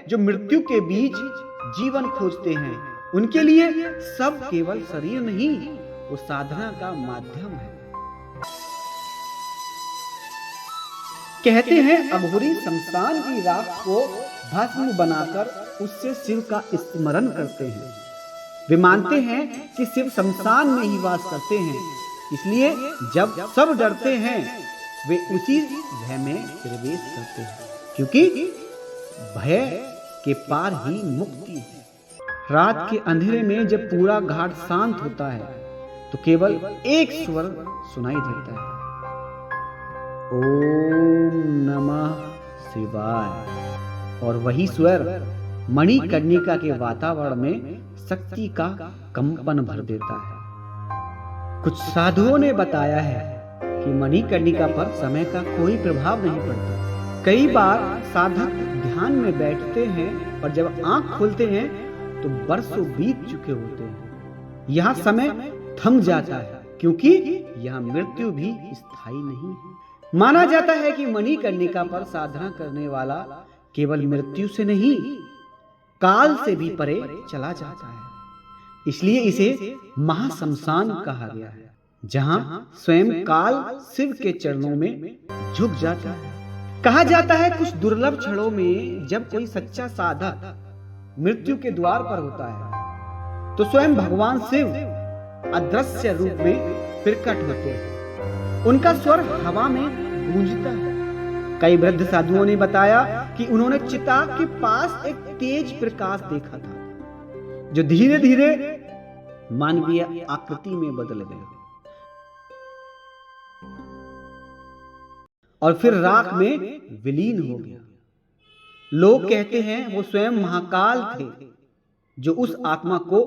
जो मृत्यु के बीच जीवन खोजते हैं, उनके लिए सब केवल शरीर नहीं, वो साधना का माध्यम है। कहते हैं अघोरी शमशान की राख को भस्म बनाकर उससे शिव का स्मरण करते हैं। वे मानते हैं कि शिव शमशान में ही वास करते हैं, इसलिए जब सब डरते हैं वे उसी भय में प्रवेश करते हैं, क्योंकि भय के पार ही मुक्ति है। रात के अंधेरे में जब पूरा घाट शांत होता है तो केवल एक स्वर सुनाई देता है, ओम नमः शिवाय। और वही स्वर मणिकर्णिका के वातावरण में शक्ति का कंपन भर देता है। कुछ साधुओं ने बताया है कि मणिकर्णिका पर समय का कोई प्रभाव नहीं पड़ता। कई बार साधक ध्यान में बैठते हैं और जब आंख खोलते हैं तो बरसों बीत चुके होते हैं। यहाँ समय थम जाता है, क्योंकि यहाँ मृत्यु भी स्थायी नहीं है। माना जाता है कि मणिकर्णिका पर साधना करने वाला केवल मृत्यु से नहीं, काल से भी परे चला जाता है। इसलिए इसे महाशमशान कहा गया है, जहां स्वयं काल शिव के चरणों में झुक जाता है। कहा जाता है कुछ दुर्लभ क्षणों में जब कोई सच्चा साधक मृत्यु के द्वार पर होता है तो स्वयं भगवान शिव अदृश्य रूप में प्रकट होते हैं। उनका स्वर हवा में गूंजता है। कई वृद्ध साधुओं ने बताया कि उन्होंने चिता के पास एक तेज प्रकाश देखा था, जो धीरे धीरे मानवीय आकृति में बदल गया और फिर राख में विलीन हो गया। लोग कहते हैं वो स्वयं महाकाल थे, जो उस आत्मा को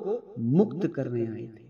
मुक्त करने आए थे।